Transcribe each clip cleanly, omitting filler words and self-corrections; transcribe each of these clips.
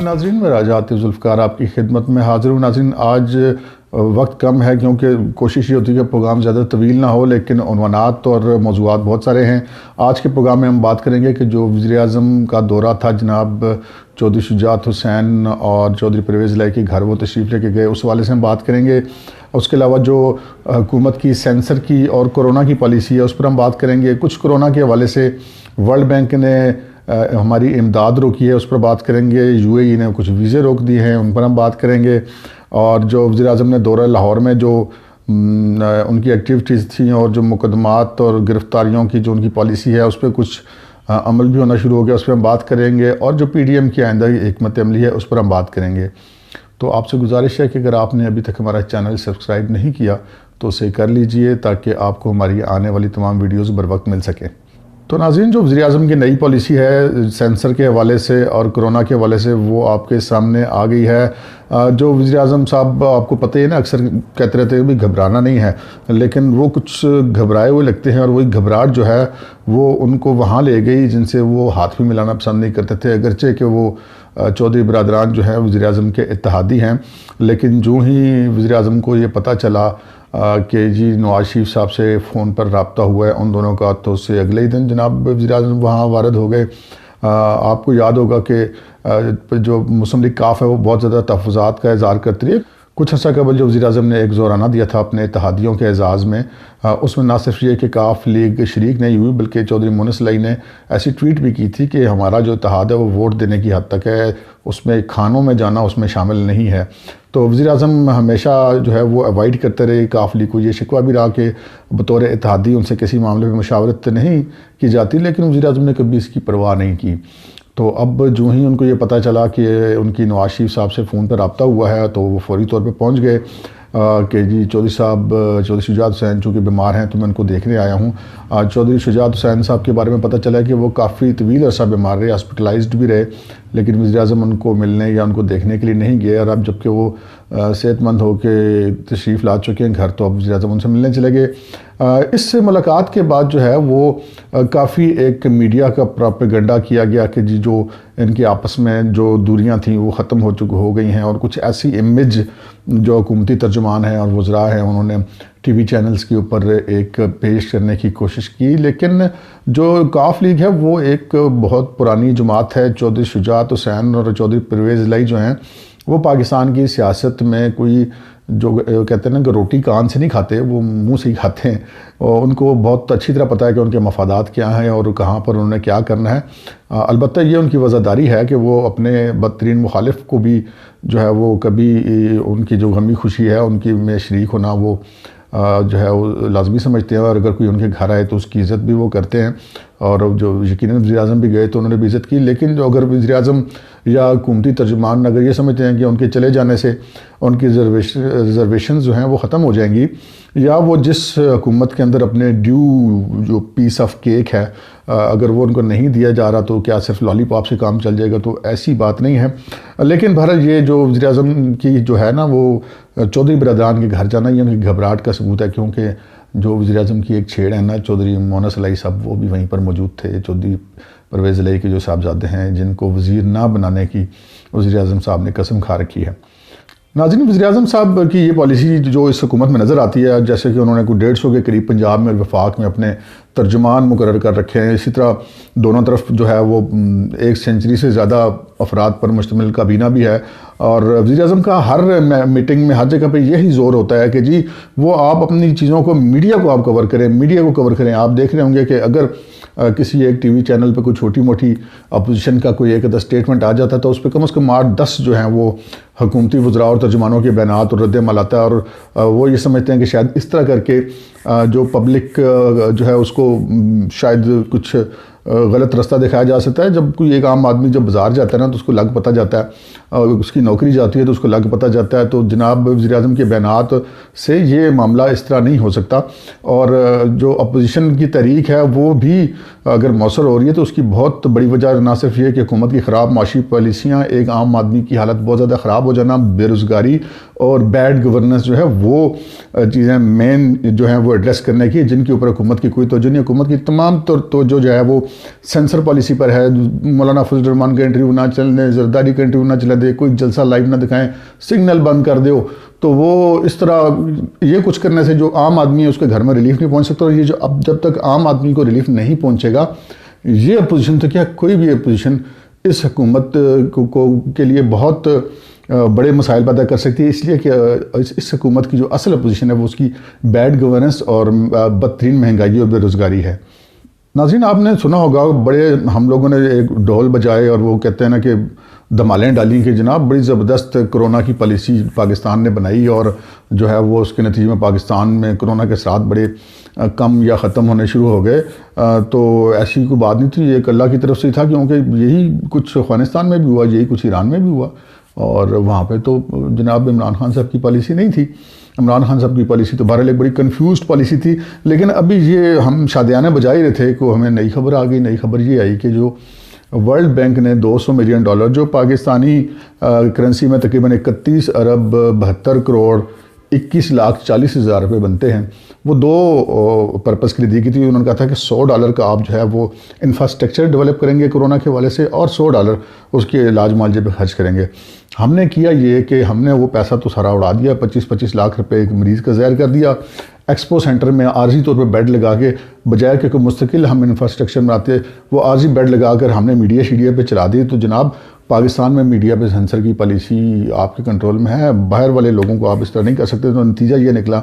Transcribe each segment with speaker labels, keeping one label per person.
Speaker 1: ناظرین، میں راجہ عاطف ذوالفقار آپ کی خدمت میں حاضر ہوں۔ ناظرین، آج وقت کم ہے کیونکہ کوشش یہ ہوتی ہے کہ پروگرام زیادہ طویل نہ ہو، لیکن عنوانات اور موضوعات بہت سارے ہیں۔ آج کے پروگرام میں ہم بات کریں گے کہ جو وزیر اعظم کا دورہ تھا جناب چودھری شجاعت حسین اور چودھری پرویز الہی کے گھر وہ تشریف لے کے گئے، اس حوالے سے ہم بات کریں گے۔ اس کے علاوہ جو حکومت کی سینسر کی اور کورونا کی پالیسی ہے اس پر ہم بات کریں گے۔ کچھ کورونا کے حوالے سے ورلڈ بینک نے ہماری امداد روکی ہے، اس پر بات کریں گے۔ یو اے ای نے کچھ ویزے روک دیے ہیں، ان پر ہم بات کریں گے۔ اور جو وزیر اعظم نے دورہ لاہور میں جو ان کی ایکٹیویٹیز تھیں اور جو مقدمات اور گرفتاریوں کی جو ان کی پالیسی ہے اس پہ کچھ عمل بھی ہونا شروع ہو گیا، اس پہ ہم بات کریں گے۔ اور جو پی ڈی ایم کی آئندہ حکمت عملی ہے اس پر ہم بات کریں گے۔ تو آپ سے گزارش ہے کہ اگر آپ نے ابھی تک ہمارا چینل سبسکرائب نہیں کیا تو اسے کر لیجئے تاکہ آپ کو ہماری آنے والی تمام ویڈیوز بر وقت مل سکیں۔ تو ناظرین، جو وزیر اعظم کی نئی پالیسی ہے سینسر کے حوالے سے اور کرونا کے حوالے سے وہ آپ کے سامنے آ گئی ہے۔ جو وزیر اعظم صاحب آپ کو پتہ ہے نا، اکثر کہتے رہتے ہیں بھی گھبرانا نہیں ہے، لیکن وہ کچھ گھبرائے ہوئے لگتے ہیں، اور وہی گھبراہٹ جو ہے وہ ان کو وہاں لے گئی جن سے وہ ہاتھ بھی ملانا پسند نہیں کرتے تھے، اگرچہ کہ وہ چودھری برادران جو ہیں وزیر اعظم کے اتحادی ہیں۔ لیکن جو ہی وزیر اعظم کو یہ پتہ چلا کہ جی نواز شریف صاحب سے فون پر رابطہ ہوا ہے ان دونوں کا، تو اس سے اگلے ہی دن جناب وزیر اعظم وہاں وارد ہو گئے۔ آپ کو یاد ہوگا کہ جو مسلم لیگ کاف ہے وہ بہت زیادہ تحفظات کا اظہار کرتی رہی۔ کچھ عرصہ قبل جو وزیر اعظم نے ایک زورانہ دیا تھا اپنے اتحادیوں کے اعزاز میں، اس میں نہ صرف یہ کہ کاف لیگ شریک نہیں ہوئی بلکہ چودھری مونس الہی نے ایسی ٹویٹ بھی کی تھی کہ ہمارا جو اتحاد ہے وہ ووٹ دینے کی حد تک ہے، اس میں کھانوں میں جانا اس میں شامل نہیں ہے۔ تو وزیر اعظم ہمیشہ جو ہے وہ اوائڈ کرتے رہے کاف لیگ کو۔ یہ شکوہ بھی رہا کہ بطور اتحادی ان سے کسی معاملے میں مشاورت نہیں کی جاتی، لیکن وزیر اعظم نے کبھی اس کی پرواہ نہیں کی۔ تو اب جو ہی ان کو یہ پتہ چلا کہ ان کی نواز شریف صاحب سے فون پر رابطہ ہوا ہے تو وہ فوری طور پہ پہنچ گئے کہ جی چودھری شجاعت حسین چونکہ بیمار ہیں تو میں ان کو دیکھنے آیا ہوں۔ چودھری شجاعت حسین صاحب کے بارے میں پتہ چلا کہ وہ کافی طویل عرصہ بیمار رہے، ہاسپٹلائزڈ بھی رہے، لیکن وزیر اعظم ان کو ملنے یا ان کو دیکھنے کے لیے نہیں گئے۔ اور اب جب کہ وہ صحت مند ہو کے تشریف لا چکے ہیں گھر، تو اب وزیر اعظم ان سے ملنے چلے گئے۔ اس ملاقات کے بعد جو ہے وہ کافی ایک میڈیا کا پروپیگنڈا کیا گیا کہ جی جو ان کے آپس میں جو دوریاں تھیں وہ ختم ہو گئی ہیں، اور کچھ ایسی امیج جو حکومتی ترجمان ہیں اور وزراء ہیں انہوں نے ٹی وی چینلز کے اوپر ایک پیش کرنے کی کوشش کی۔ لیکن جو کاف لیگ ہے وہ ایک بہت پرانی جماعت ہے۔ چودھری شجاعت حسین اور چودھری پرویز الہی جو ہیں وہ پاکستان کی سیاست میں کوئی جو کہتے ہیں نا کہ روٹی کان سے نہیں کھاتے، وہ منہ سے ہی کھاتے ہیں، اور ان کو بہت اچھی طرح پتہ ہے کہ ان کے مفادات کیا ہیں اور کہاں پر انہوں نے کیا کرنا ہے۔ البتہ یہ ان کی وزاداری ہے کہ وہ اپنے بدترین مخالف کو بھی جو ہے وہ کبھی ان کی جو غمی خوشی ہے ان کی میں شریک ہونا وہ جو ہے وہ لازمی سمجھتے ہیں، اور اگر کوئی ان کے گھر آئے تو اس کی عزت بھی وہ کرتے ہیں۔ اور جو یقیناً وزیر اعظم بھی گئے تو انہوں نے بھی عزت کی، لیکن جو اگر وزیر اعظم یا حکومتی ترجمان اگر یہ سمجھتے ہیں کہ ان کے چلے جانے سے ان کی ریزرویشنز جو ہیں وہ ختم ہو جائیں گی، یا وہ جس حکومت کے اندر اپنے ڈیو جو پیس آف کیک ہے اگر وہ ان کو نہیں دیا جا رہا تو کیا صرف لالی پاپ سے کام چل جائے گا، تو ایسی بات نہیں ہے۔ لیکن بہرحال یہ جو وزیر اعظم کی جو ہے نا وہ چودھری برادران کے گھر جانا، یہ ان کی گھبراہٹ کا ثبوت ہے، کیونکہ جو وزیر اعظم کی ایک چھیڑ ہے نا چودھری مونس الہی صاحب، وہ بھی وہیں پر موجود تھے۔ چودھری پرویز الہی کے جو صاحبزادے ہیں جن کو وزیر نہ بنانے کی وزیر اعظم صاحب نے قسم کھا رکھی ہے۔ ناظرین، وزیر اعظم صاحب کی یہ پالیسی جو اس حکومت میں نظر آتی ہے، جیسے کہ انہوں نے کوئی 150 کے قریب پنجاب میں اور وفاق میں اپنے ترجمان مقرر کر رکھے ہیں، اسی طرح دونوں طرف جو ہے وہ 1 سینچری سے زیادہ افراد پر مشتمل کابینہ بھی ہے، اور وزیر اعظم کا ہر میٹنگ میں ہر جگہ پہ یہی زور ہوتا ہے کہ جی وہ آپ اپنی چیزوں کو میڈیا کو آپ کور کریں، میڈیا کو کور کریں۔ آپ دیکھ رہے ہوں گے کہ اگر کسی ایک ٹی وی چینل پہ کوئی چھوٹی موٹی اپوزیشن کا کوئی ایک آدھا اسٹیٹمنٹ آ جاتا ہے تو اس پہ کم از کم 8-10 جو ہیں وہ حکومتی وزراء اور ترجمانوں کے بیانات اور رد عمل آتا ہے، اور وہ یہ سمجھتے ہیں کہ شاید اس طرح کر کے جو پبلک جو ہے اس کو شاید کچھ غلط رستہ دکھایا جا سکتا ہے۔ جب کوئی ایک عام آدمی جب بازار جاتا ہے نا تو اس کو لگ پتہ جاتا ہے، اس کی نوکری جاتی ہے تو اس کو لگ پتہ جاتا ہے۔ تو جناب وزیر اعظم کے بیانات سے یہ معاملہ اس طرح نہیں ہو سکتا، اور جو اپوزیشن کی تحریک ہے وہ بھی اگر مؤثر ہو رہی ہے تو اس کی بہت بڑی وجہ نہ صرف یہ کہ حکومت کی خراب معاشی پالیسیاں، ایک عام آدمی کی حالت بہت زیادہ خراب ہو جانا، بے روزگاری اور بیڈ گورننس جو ہے وہ چیزیں مین جو ہیں وہ ایڈریس کرنے کی، جن کے اوپر حکومت کی کوئی توجہ نہیں۔ حکومت کی تمام توجہ جو ہے وہ سینسر پالیسی پر ہے، مولانا فضل الرحمان کا انٹرویو نہ چلنے، زرداری کا انٹرویو نہ چلے دے، کوئی جلسہ لائیو نہ دکھائیں، سگنل بند کر دو، تو وہ اس طرح یہ کچھ کرنے سے جو عام آدمی ہے اس کے گھر میں ریلیف نہیں پہنچ سکتا. اور یہ جو اب جب تک عام آدمی کو ریلیف نہیں پہنچے گا، یہ اپوزیشن تو کیا کوئی بھی اپوزیشن اس حکومت کے لیے بہت بڑے مسائل پیدا کر سکتی ہے، اس لیے کہ اس حکومت کی جو اصل اپوزیشن ہے وہ اس کی بیڈ گورننس اور بدترین مہنگائی اور بے روزگاری ہے. ناظرین، آپ نے سنا ہوگا بڑے ہم لوگوں نے ایک ڈھول بجائے اور وہ کہتے ہیں نا کہ دھمالیں ڈالی کہ جناب بڑی زبردست کرونا کی پالیسی پاکستان نے بنائی اور جو ہے وہ اس کے نتیجے میں پاکستان میں کرونا کے اثرات بڑے کم یا ختم ہونے شروع ہو گئے. تو ایسی کوئی بات نہیں تھی، یہ ایک اللہ کی طرف سے تھا، کیونکہ یہی کچھ افغانستان میں بھی ہوا، یہی کچھ ایران میں بھی ہوا، اور وہاں پہ تو جناب عمران خان صاحب کی پالیسی نہیں تھی. عمران خان صاحب کی پالیسی تو بہرحال ایک بڑی کنفیوزڈ پالیسی تھی. لیکن ابھی یہ ہم شادیانے بجا ہی رہے تھے کہ ہمیں نئی خبر آ گئی. نئی خبر یہ آئی کہ جو ورلڈ بینک نے $200 ملین جو پاکستانی کرنسی میں تقریباً 31 ارب 72 کروڑ 21 لاکھ 40 ہزار روپے بنتے ہیں، وہ دو پرپس کے لیے دی گئی تھی. انہوں نے کہا تھا کہ $100 کا آپ جو ہے وہ انفراسٹرکچر ڈیولپ کریں گے کرونا کے حوالے سے، اور $100 اس کے علاج معالجے پہ خرچ کریں گے. ہم نے کیا یہ کہ ہم نے وہ پیسہ تو سارا اڑا دیا، 25 لاکھ روپے ایک مریض کا زہر کر دیا. ایکسپو سینٹر میں عارضی طور پہ بیڈ لگا کے، بجائے کہ کوئی مستقل ہم انفراسٹرکچر بناتے، وہ عارضی بیڈ لگا کر ہم نے میڈیا شیڈیا پہ چلا دی. تو جناب پاکستان میں میڈیا پہ سینسر کی پالیسی آپ کے کنٹرول میں ہے، باہر والے لوگوں کو آپ اس طرح نہیں کر سکتے. تو نتیجہ یہ نکلا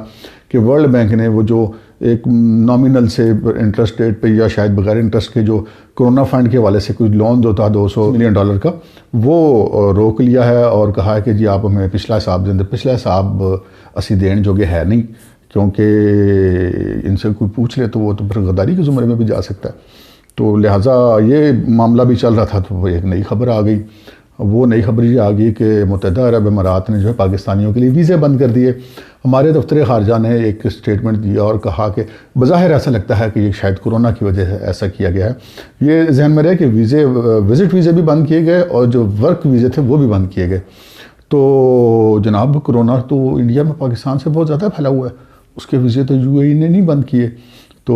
Speaker 1: کہ ورلڈ بینک نے وہ جو ایک نامینل سے انٹرسٹ ریٹ پہ یا شاید بغیر انٹرسٹ کے جو کرونا فنڈ کے حوالے سے کوئی لون ہوتا $200 ملین کا، وہ روک لیا ہے اور کہا ہے کہ جی آپ ہمیں پچھلا حساب دیں. پچھلا حساب اسی دین جو کہ ہے نہیں، کیونکہ ان سے کوئی پوچھ لے تو وہ تو پھر غداری کے زمرے میں بھی جا سکتا ہے. تو لہٰذا یہ معاملہ بھی چل رہا تھا، تو وہ ایک نئی خبر آ گئی. وہ نئی خبر یہ آ گئی کہ متحدہ عرب امارات نے جو ہے پاکستانیوں کے لیے ویزے بند کر دیے. ہمارے دفتر خارجہ نے ایک اسٹیٹمنٹ دیا اور کہا کہ بظاہر ایسا لگتا ہے کہ یہ شاید کرونا کی وجہ سے ایسا کیا گیا ہے. یہ ذہن میں رہے کہ وزٹ ویزے بھی بند کیے گئے اور جو ورک ویزے تھے وہ بھی بند کیے گئے. تو جناب کرونا تو انڈیا میں پاکستان سے بہت زیادہ پھیلا ہوا ہے، اس کے ویزے تو UAE نے نہیں بند کیے. تو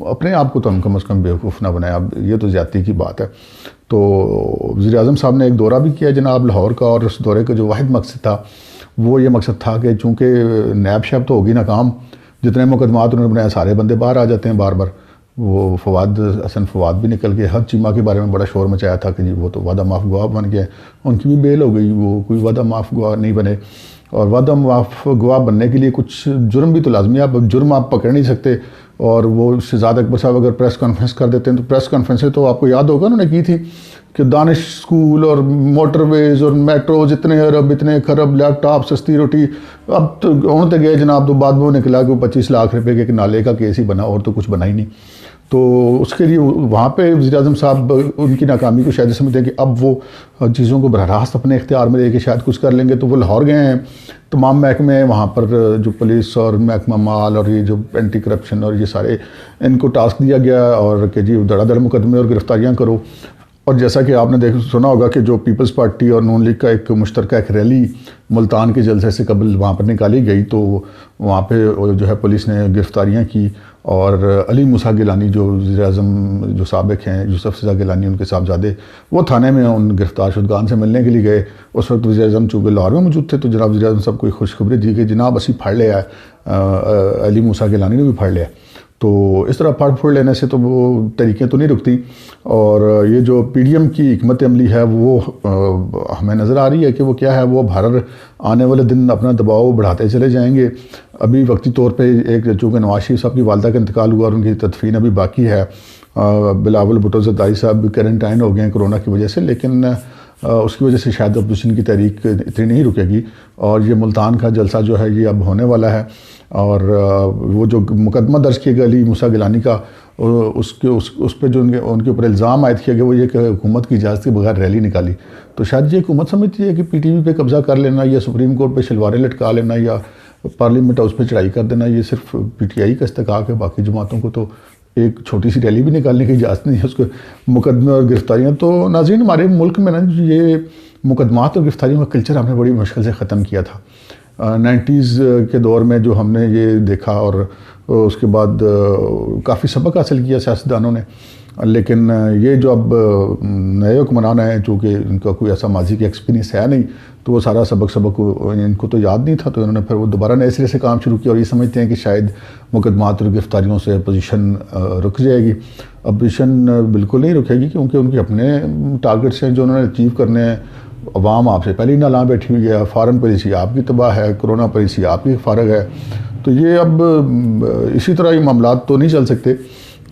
Speaker 1: اپنے آپ کو تو ہم کم از کم بیوقوف نہ بنائیں، اب یہ تو زیادتی کی بات ہے. تو وزیر اعظم صاحب نے ایک دورہ بھی کیا جناب لاہور کا، اور اس دورے کا جو واحد مقصد تھا وہ یہ مقصد تھا کہ چونکہ نیب شیب تو ہوگی ناکام، جتنے مقدمات انہوں نے بنائے سارے بندے باہر آ جاتے ہیں بار بار. وہ حسن فواد بھی نکل گئے، حد چیمہ کے بارے میں بڑا شور مچایا تھا کہ جی وہ تو وعدہ معاف گواہ بن گئے، ان کی بھی بیل ہو گئی، وہ کوئی وعدہ معاف گواہ نہیں بنے. اور وعدہ معاف گواہ بننے کے لیے کچھ جرم بھی تو لازمی ہے. اب جرم آپ پکڑ نہیں سکتے. اور وہ شہزاد اکبر صاحب اگر پریس کانفرنس کر دیتے ہیں تو پریس کانفرنسیں تو آپ کو یاد ہوگا انہوں نے کی تھی کہ دانش اسکول اور موٹر ویز اور میٹروز اتنے ارب اتنے خرب، لیپ ٹاپ، سستی روٹی. اب تو ہوتے گئے جناب، تو بعد میں وہ نکلا کہ 25 لاکھ روپے کے ایک نالے کا کیس ہی بنا اور تو کچھ بنا ہی نہیں. تو اس کے لیے وہاں پہ وزیر اعظم صاحب ان کی ناکامی کو شاید سمجھتے ہیں کہ اب وہ چیزوں کو براہ راست اپنے اختیار میں لے کے شاید کچھ کر لیں گے. تو وہ لاہور گئے ہیں، تمام محکمے وہاں پر جو پولیس اور محکمہ مال اور یہ جو اینٹی کرپشن اور یہ سارے ان کو ٹاسک دیا گیا اور کہ جی دھڑا دھڑ مقدمے اور گرفتاریاں کرو. اور جیسا کہ آپ نے سنا ہوگا کہ جو پیپلز پارٹی اور نون لیگ کا ایک مشترکہ ایک ریلی ملتان کے جلسے سے قبل وہاں پر نکالی گئی، تو وہاں پہ جو ہے پولیس نے گرفتاریاں کی. اور علی موسیٰ گیلانی جو وزیر اعظم جو سابق ہیں، یوسف رضا گیلانی ان کے صاحبزادے، وہ تھانے میں ان گرفتار شدگان سے ملنے کے لیے گئے. اس وقت وزیر اعظم چونکہ لاہور میں موجود تھے، تو جناب وزیر اعظم صاحب کو خوشخبری دی کہ جناب اسی پھڑ لیا ہے، علی موسیٰ گیلانی نے بھی پھڑ لیا. تو اس طرح پھڑ لینے سے تو وہ طریقیں تو نہیں رکتی. اور یہ جو PDM کی حکمت عملی ہے وہ ہمیں نظر آ رہی ہے کہ وہ کیا ہے، وہ ہر آنے والے دن اپنا دباؤ بڑھاتے چلے جائیں گے. ابھی وقتی طور پہ ایک چونکہ نواز شریف صاحب کی والدہ کا انتقال ہوا اور ان کی تدفین ابھی باقی ہے. بلاول بھٹو زرداری صاحب کوارنٹائن ہو گئے ہیں کرونا کی وجہ سے، لیکن اس کی وجہ سے شاید اپوزیشن کی تحریک اتنی نہیں رکے گی. اور یہ ملتان کا جلسہ جو ہے یہ اب ہونے والا ہے. اور وہ جو مقدمہ درج کیا گیا علی موسیٰ گیلانی کا، اس پہ جو ان کے اوپر الزام عائد کیا گیا وہ یہ کہ حکومت کی اجازت کے بغیر ریلی نکالی. تو شاید یہ حکومت سمجھتی ہے کہ PTV پہ قبضہ کر لینا یا سپریم کورٹ پہ شلواریں لٹکا لینا یا پارلیمنٹ ہاؤس پہ چڑھائی کر دینا یہ صرف PTI کا استحقاق ہے. باقی جماعتوں کو تو ایک چھوٹی سی ریلی بھی نکالنے کی اجازت نہیں ہے. اس کو مقدمے اور گرفتاریاں، تو ناظرین ہمارے ملک میں نا یہ مقدمات اور گرفتاریوں کا کلچر ہم نے بڑی مشکل سے ختم کیا تھا. 90s کے دور میں جو ہم نے یہ دیکھا اور اس کے بعد کافی سبق حاصل کیا سیاستدانوں نے، لیکن یہ جو اب نئے حکمران ہیں چونکہ ان کا کوئی ایسا ماضی کی ایکسپیرینس ہے نہیں، تو وہ سارا سبق ان کو تو یاد نہیں تھا، تو انہوں نے پھر وہ دوبارہ نئے سرے سے کام شروع کیا، اور یہ سمجھتے ہیں کہ شاید مقدمات اور گرفتاریوں سے اپوزیشن رک جائے گی۔ اپوزیشن بالکل نہیں رکے گی، کیونکہ ان کے اپنے ٹارگٹس ہیں جو انہوں نے اچیو کرنے ہیں۔ عوام آپ سے پہلے ہی نالاں بیٹھی ہوئی ہے، فارن پالیسی آپ کی تباہ ہے، کرونا پالیسی آپ کی فارغ ہے، تو یہ اب اسی طرح یہ معاملات تو نہیں چل سکتے۔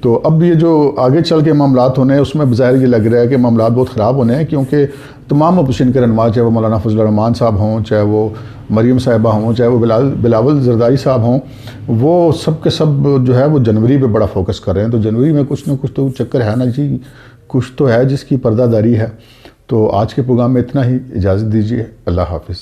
Speaker 1: تو اب یہ جو آگے چل کے معاملات ہونے ہیں اس میں بظاہر یہ لگ رہا ہے کہ معاملات بہت خراب ہونے ہیں، کیونکہ تمام اپوزیشن کے رہنما، چاہے وہ مولانا فضل الرحمان صاحب ہوں، چاہے وہ مریم صاحبہ ہوں، چاہے وہ بلاول زرداری صاحب ہوں، وہ سب کے سب جو ہے وہ جنوری پہ بڑا فوکس کر رہے ہیں۔ تو جنوری میں کچھ نہ کچھ تو چکر ہے نا جی، کچھ تو ہے جس کی پردہ داری ہے۔ تو آج کے پروگرام میں اتنا ہی، اجازت دیجیے، اللہ حافظ۔